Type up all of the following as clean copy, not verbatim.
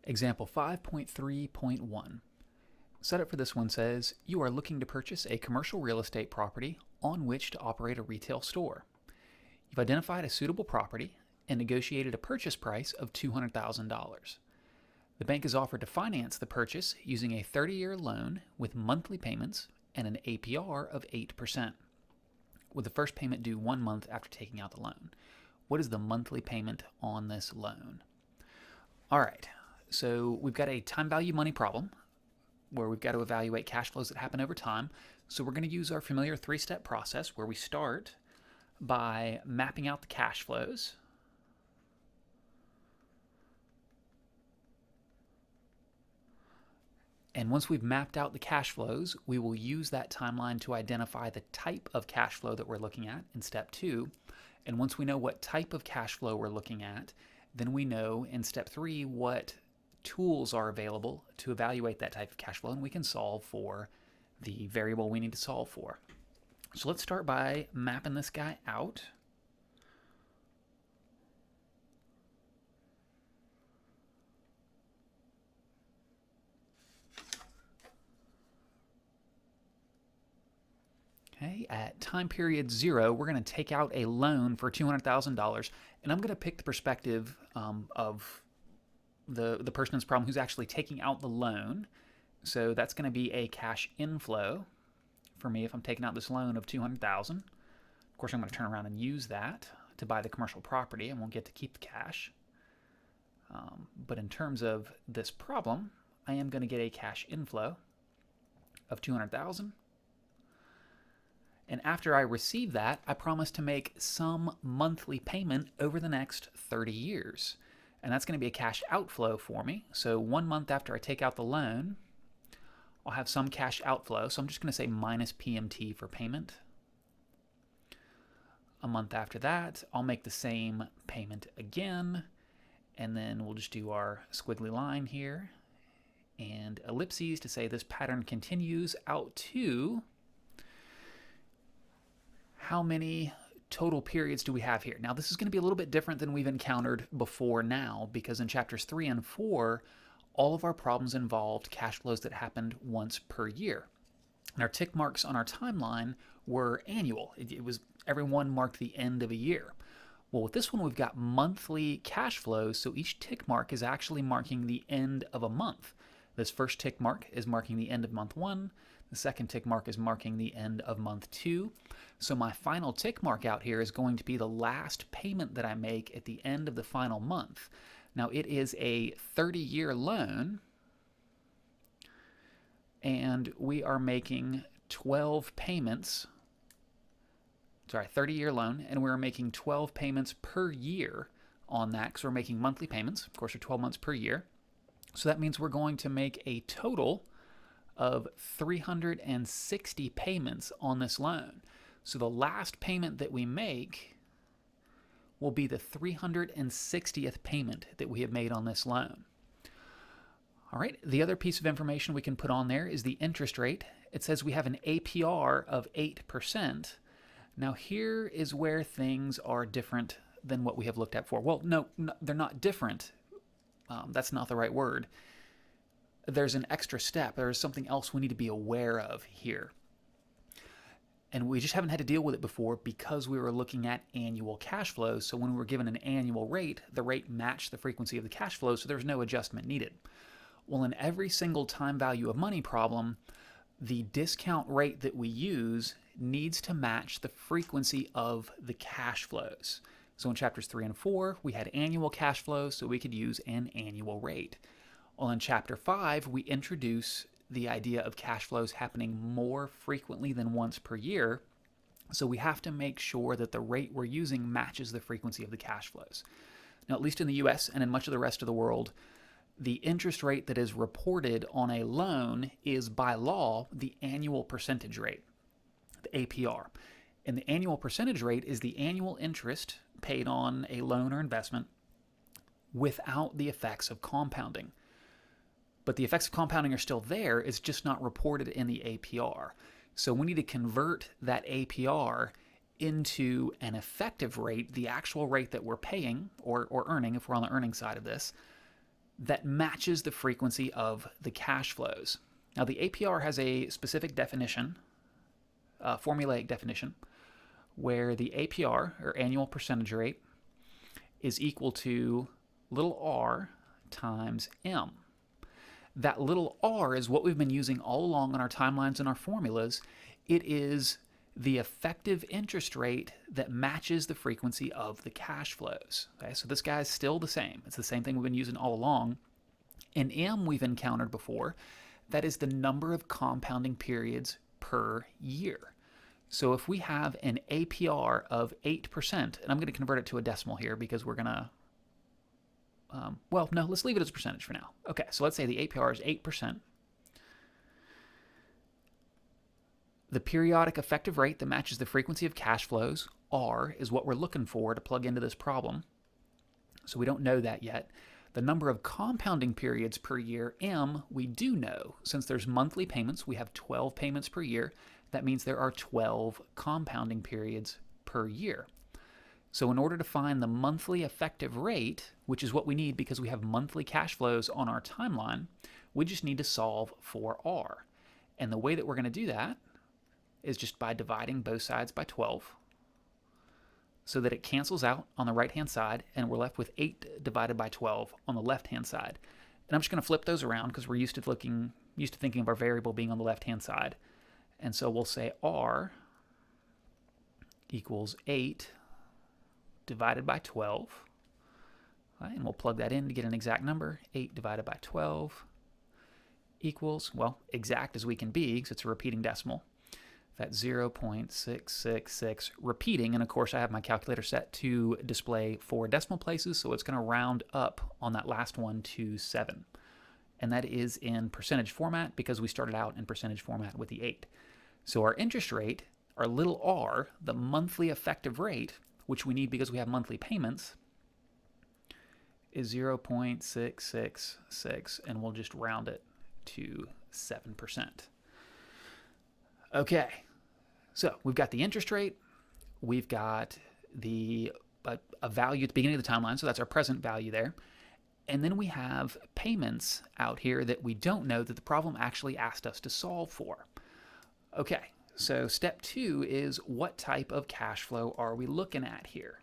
Example 5.3.1. Setup for this one says, you are looking to purchase a commercial real estate property on which to operate a retail store. You've identified a suitable property and negotiated a purchase price of $200,000. The bank has offered to finance the purchase using a 30-year loan with monthly payments and an APR of 8%, with the first payment due 1 month after taking out the loan. What is the monthly payment on this loan? All right, so we've got a time value money problem where we've got to evaluate cash flows that happen over time. So we're going to use our familiar three-step process where we start by mapping out the cash flows. And once we've mapped out the cash flows, we will use that timeline to identify the type of cash flow that we're looking at in step 2. And once we know what type of cash flow we're looking at, then we know in step 3 what tools are available to evaluate that type of cash flow, and we can solve for the variable we need to solve for. So let's start by mapping this guy out. Okay, at time period 0, we're going to take out a loan for $200,000, and I'm going to pick the perspective of the person in this problem who's actually taking out the loan. So that's going to be a cash inflow for me if I'm taking out this loan of $200,000. Of course, I'm going to turn around and use that to buy the commercial property and won't get to keep the cash. But in terms of this problem, I am going to get a cash inflow of $200,000. And after I receive that, I promise to make some monthly payment over the next 30 years. And that's going to be a cash outflow for me. So 1 month after I take out the loan, I'll have some cash outflow. So I'm just going to say minus PMT for payment. A month after that, I'll make the same payment again. And then we'll just do our squiggly line here and ellipses to say this pattern continues out to how many total periods do we have here? Now, this is going to be a little bit different than we've encountered before now, because in chapters 3 and 4, all of our problems involved cash flows that happened once per year. And our tick marks on our timeline were annual. It was everyone marked the end of a year. Well, with this one, we've got monthly cash flows, so each tick mark is actually marking the end of a month. This first tick mark is marking the end of month 1. The second tick mark is marking the end of month 2. So my final tick mark out here is going to be the last payment that I make at the end of the final month. Now, it is a 30-year loan, and we are making 12 payments. Sorry, 30-year loan, and we're making 12 payments per year on that because we're making monthly payments. Of course, they're 12 months per year. So that means we're going to make a total of 360 payments on this loan. So the last payment that we make will be the 360th payment that we have made on this loan. All right, the other piece of information we can put on there is the interest rate. It says we have an APR of 8%. Now here is where things are different than what we have looked at before. Well, no, they're not different. That's not the right word. There's an extra step. There's something else we need to be aware of here. And we just haven't had to deal with it before because we were looking at annual cash flows. So when we were given an annual rate, the rate matched the frequency of the cash flow, so there's no adjustment needed. Well, in every single time value of money problem, the discount rate that we use needs to match the frequency of the cash flows. So in chapters 3 and 4, we had annual cash flows, so we could use an annual rate. Well, in chapter 5, we introduce the idea of cash flows happening more frequently than once per year, so we have to make sure that the rate we're using matches the frequency of the cash flows. Now, at least in the US and in much of the rest of the world, the interest rate that is reported on a loan is, by law, the annual percentage rate, the APR. And the annual percentage rate is the annual interest paid on a loan or investment without the effects of compounding. But the effects of compounding are still there, it's just not reported in the APR. So we need to convert that APR into an effective rate, the actual rate that we're paying or earning if we're on the earning side of this, that matches the frequency of the cash flows. Now, the APR has a specific definition, formulaic definition, where the APR, or annual percentage rate, is equal to little r times m. That little r is what we've been using all along on our timelines and our formulas. It is the effective interest rate that matches the frequency of the cash flows. Okay, so this guy is still the same. It's the same thing we've been using all along. And M we've encountered before. That is the number of compounding periods per year. So if we have an APR of 8%, and I'm going to convert it to a decimal here because we're going to, well, no, let's leave it as a percentage for now. Okay, so let's say the APR is 8%. The periodic effective rate that matches the frequency of cash flows, R, is what we're looking for to plug into this problem. So we don't know that yet. The number of compounding periods per year, M, we do know. Since there's monthly payments, we have 12 payments per year. That means there are 12 compounding periods per year. So in order to find the monthly effective rate, which is what we need because we have monthly cash flows on our timeline, we just need to solve for R. And the way that we're going to do that is just by dividing both sides by 12 so that it cancels out on the right-hand side, and we're left with 8 divided by 12 on the left-hand side. And I'm just going to flip those around because we're used to thinking of our variable being on the left-hand side. And so we'll say R equals 8 divided by 12. Right, and we'll plug that in to get an exact number. 8 divided by 12 equals, well, exact as we can be because it's a repeating decimal. That's 0.666 repeating, and of course I have my calculator set to display 4 decimal places, so it's going to round up on that last one to 7. And that is in percentage format because we started out in percentage format with the 8. So our interest rate, our little r, the monthly effective rate, which we need because we have monthly payments, is 0.666, and we'll just round it to 7%. Okay, so we've got the interest rate, we've got the a value at the beginning of the timeline, so that's our present value there, and then we have payments out here that we don't know that the problem actually asked us to solve for. Okay, so step 2 is what type of cash flow are we looking at here?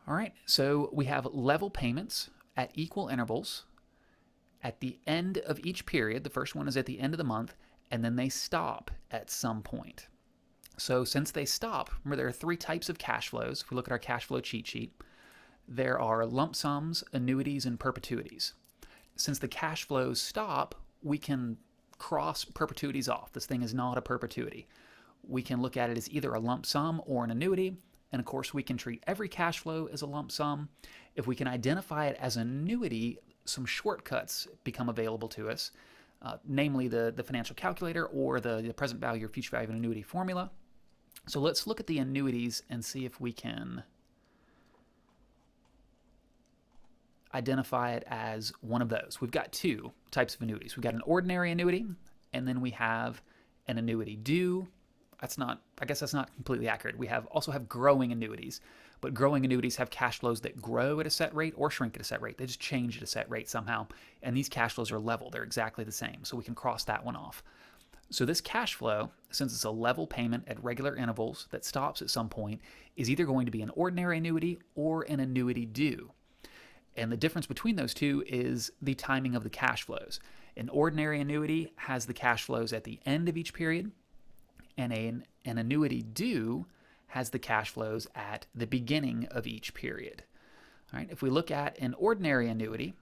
All right, so we have level payments at equal intervals at the end of each period. The first one is at the end of the month, and then they stop at some point. So since they stop, remember there are 3 types of cash flows. If we look at our cash flow cheat sheet, there are lump sums, annuities, and perpetuities. Since the cash flows stop, we can cross perpetuities off. This thing is not a perpetuity. We can look at it as either a lump sum or an annuity, and of course we can treat every cash flow as a lump sum. If we can identify it as an annuity, some shortcuts become available to us, namely the financial calculator or the present value or future value of an annuity formula. So let's look at the annuities and see if we can identify it as one of those. We've got 2 types of annuities. We've got an ordinary annuity, and then we have an annuity due. I guess that's not completely accurate. We also have growing annuities, but growing annuities have cash flows that grow at a set rate or shrink at a set rate. They just change at a set rate somehow, and these cash flows are level. They're exactly the same, so we can cross that one off. So this cash flow, since it's a level payment at regular intervals that stops at some point, is either going to be an ordinary annuity or an annuity due. And the difference between those two is the timing of the cash flows. An ordinary annuity has the cash flows at the end of each period, and an annuity due has the cash flows at the beginning of each period. All right, if we look at an ordinary annuity,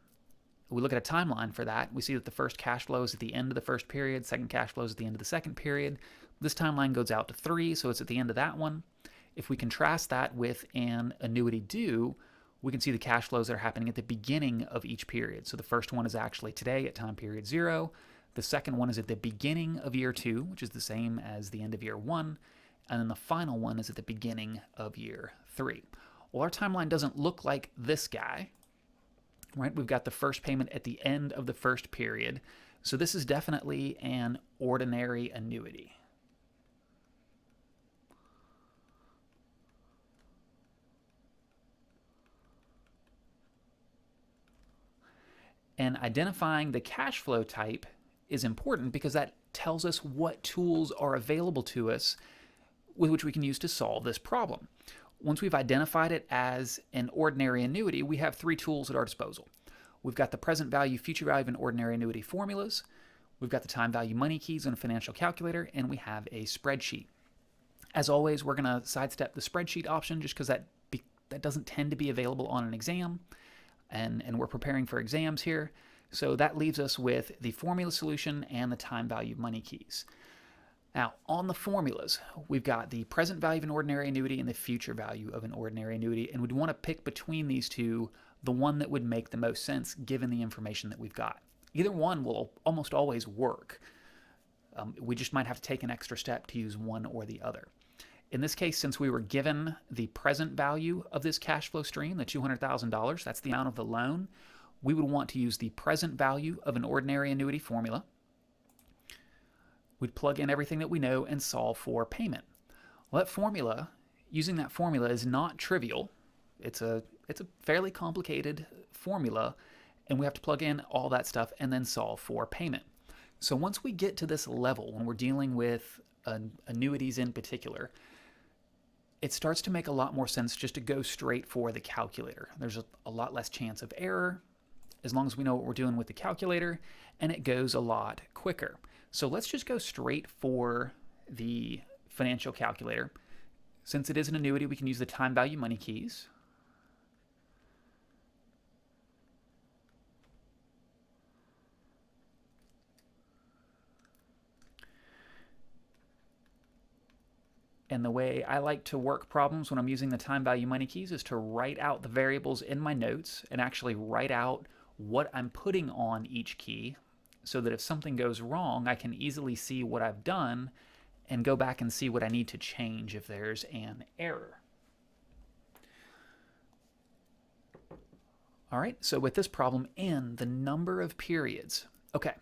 we look at a timeline for that, we see that the first cash flow is at the end of the first period, second cash flow is at the end of the second period. This timeline goes out to 3, so it's at the end of that one. If we contrast that with an annuity due, we can see the cash flows that are happening at the beginning of each period. So the first one is actually today at time period 0. The second one is at the beginning of year 2, which is the same as the end of year 1. And then the final one is at the beginning of year 3. Well, our timeline doesn't look like this guy, right? We've got the first payment at the end of the first period. So this is definitely an ordinary annuity. And identifying the cash flow type is important because that tells us what tools are available to us with which we can use to solve this problem. Once we've identified it as an ordinary annuity, we have 3 tools at our disposal. We've got the present value, future value, and ordinary annuity formulas. We've got the time value money keys and a financial calculator, and we have a spreadsheet. As always, we're going to sidestep the spreadsheet option just because that doesn't tend to be available on an exam, and we're preparing for exams here. So that leaves us with the formula solution and the time value money keys. Now, on the formulas, we've got the present value of an ordinary annuity and the future value of an ordinary annuity, and we'd want to pick between these two the one that would make the most sense given the information that we've got. Either one will almost always work. We just might have to take an extra step to use one or the other. In this case, since we were given the present value of this cash flow stream, the $200,000, that's the amount of the loan, we would want to use the present value of an ordinary annuity formula. We'd plug in everything that we know and solve for payment. Well, that formula, using that formula is not trivial. It's a fairly complicated formula, and we have to plug in all that stuff and then solve for payment. So once we get to this level, when we're dealing with annuities in particular, it starts to make a lot more sense just to go straight for the calculator. There's a lot less chance of error as long as we know what we're doing with the calculator, and it goes a lot quicker. So let's just go straight for the financial calculator. Since it is an annuity, we can use the time value money keys. And the way I like to work problems when I'm using the time value money keys is to write out the variables in my notes and actually write out what I'm putting on each key so that if something goes wrong, I can easily see what I've done and go back and see what I need to change if there's an error. All right, so with this problem, N, the number of periods. Okay.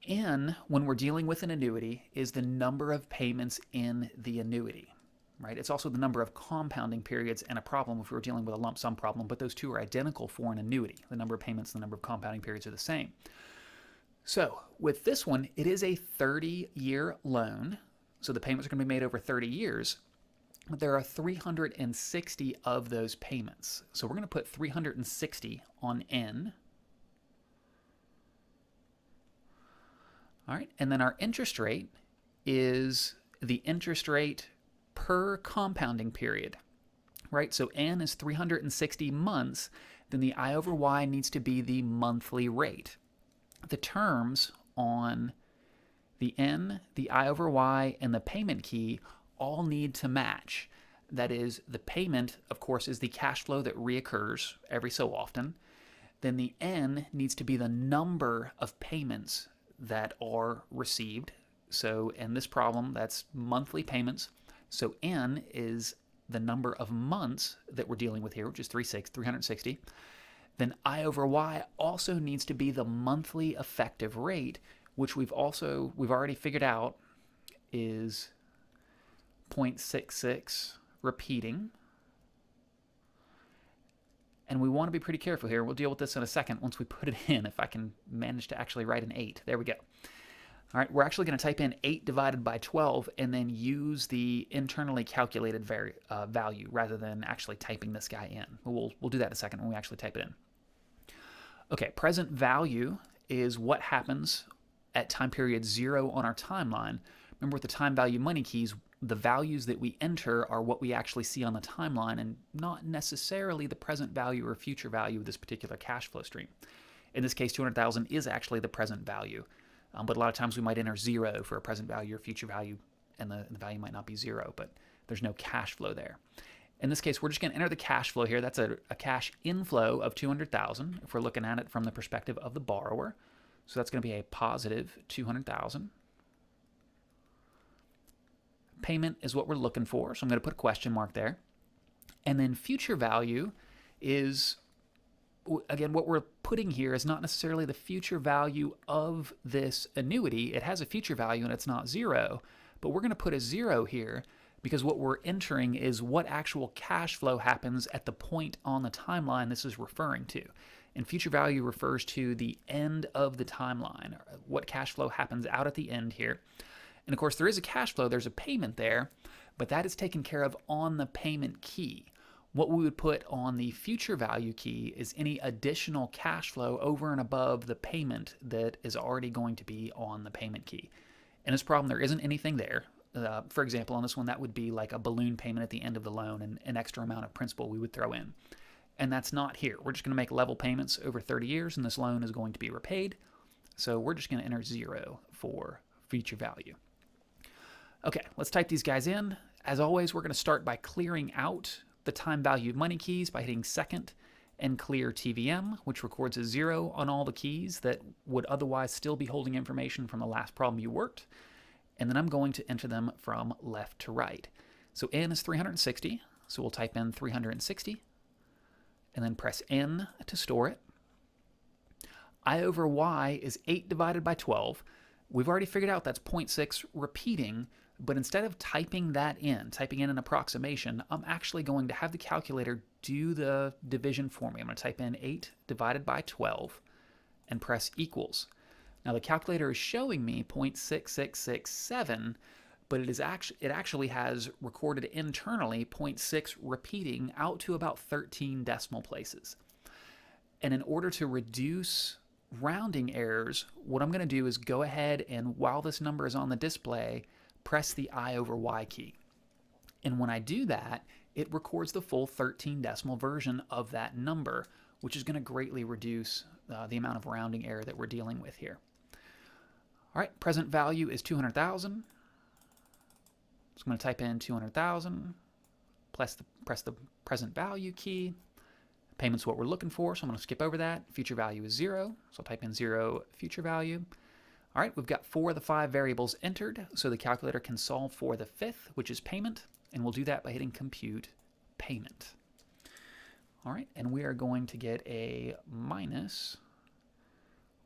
N, when we're dealing with an annuity, is the number of payments in the annuity, right? It's also the number of compounding periods and a problem if we were dealing with a lump sum problem, but those two are identical for an annuity. The number of payments and the number of compounding periods are the same. So with this one, it is a 30-year loan, so the payments are going to be made over 30 years, but there are 360 of those payments. So we're going to put 360 on N. All right, and then our interest rate is the interest rate per compounding period, right? So N is 360 months, then the I over Y needs to be the monthly rate. The terms on the N, the I over Y, and the payment key all need to match. That is, the payment, of course, is the cash flow that reoccurs every so often. Then the N needs to be the number of payments that are received. So in this problem, that's monthly payments. So N is the number of months that we're dealing with here, which is 360. Then I over Y also needs to be the monthly effective rate, which we've already figured out is 0.66 repeating. And we want to be pretty careful here. We'll deal with this in a second once we put it in, if I can manage to actually write an 8. There we go. All right, we're actually going to type in 8 divided by 12 and then use the internally calculated value rather than actually typing this guy in. We'll do that in a second when we actually type it in. Okay, present value is what happens at time period 0 on our timeline. Remember with the time value money keys, the values that we enter are what we actually see on the timeline and not necessarily the present value or future value of this particular cash flow stream. In this case, $200,000 is actually the present value, but a lot of times we might enter 0 for a present value or future value, and the value might not be 0, but there's no cash flow there. In this case, we're just going to enter the cash flow here. That's a cash inflow of $200,000 if we're looking at it from the perspective of the borrower. So that's going to be a positive $200,000. Payment is what we're looking for, so I'm going to put a question mark there. And then future value is, again, what we're putting here is not necessarily the future value of this annuity. It has a future value and it's not 0, but we're going to put a 0 here because what we're entering is what actual cash flow happens at the point on the timeline this is referring to. And future value refers to the end of the timeline, what cash flow happens out at the end here. And of course, there is a cash flow, there's a payment there, but that is taken care of on the payment key. What we would put on the future value key is any additional cash flow over and above the payment that is already going to be on the payment key. In this problem, there isn't anything there. For example, on this one, that would be like a balloon payment at the end of the loan and an extra amount of principal we would throw in. And that's not here. We're just going to make level payments over 30 years, and this loan is going to be repaid. So we're just going to enter 0 for future value. Okay, let's type these guys in. As always, we're going to start by clearing out the time value of money keys by hitting second and clear TVM, which records a 0 on all the keys that would otherwise still be holding information from the last problem you worked. And then I'm going to enter them from left to right. So N is 360, so we'll type in 360, and then press N to store it. I over Y is 8 divided by 12. We've already figured out that's 0.6 repeating, but instead of typing in an approximation, I'm actually going to have the calculator do the division for me. I'm going to type in 8 divided by 12 and press equals. Now the calculator is showing me 0.6667, but it actually has recorded internally 0.6 repeating out to about 13 decimal places. And in order to reduce rounding errors, what I'm going to do is go ahead and, while this number is on the display, press the I over Y key. And when I do that, it records the full 13 decimal version of that number, which is going to greatly reduce the amount of rounding error that we're dealing with here. All right, present value is 200,000. So I'm going to type in 200,000, press the present value key. Payment's what we're looking for, so I'm going to skip over that. Future value is 0, so I'll type in 0 future value. All right, we've got 4 of the 5 variables entered, so the calculator can solve for the 5th, which is payment, and we'll do that by hitting compute payment. All right, and we are going to get a minus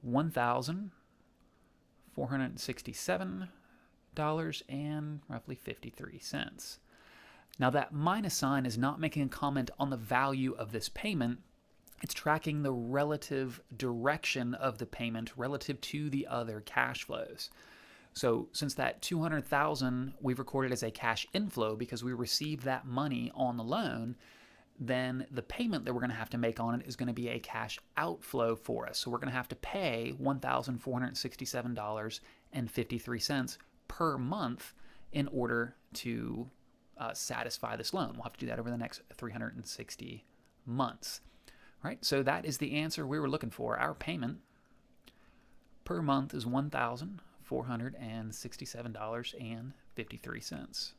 $1,467 and roughly 53 cents. Now that minus sign is not making a comment on the value of this payment. It's tracking the relative direction of the payment relative to the other cash flows. So since that 200,000 we've recorded as a cash inflow because we received that money on the loan, then the payment that we're going to have to make on it is going to be a cash outflow for us. So we're going to have to pay $1,467.53 per month in order to satisfy this loan. We'll have to do that over the next 360 months. All right, so that is the answer we were looking for. Our payment per month is $1,467.53.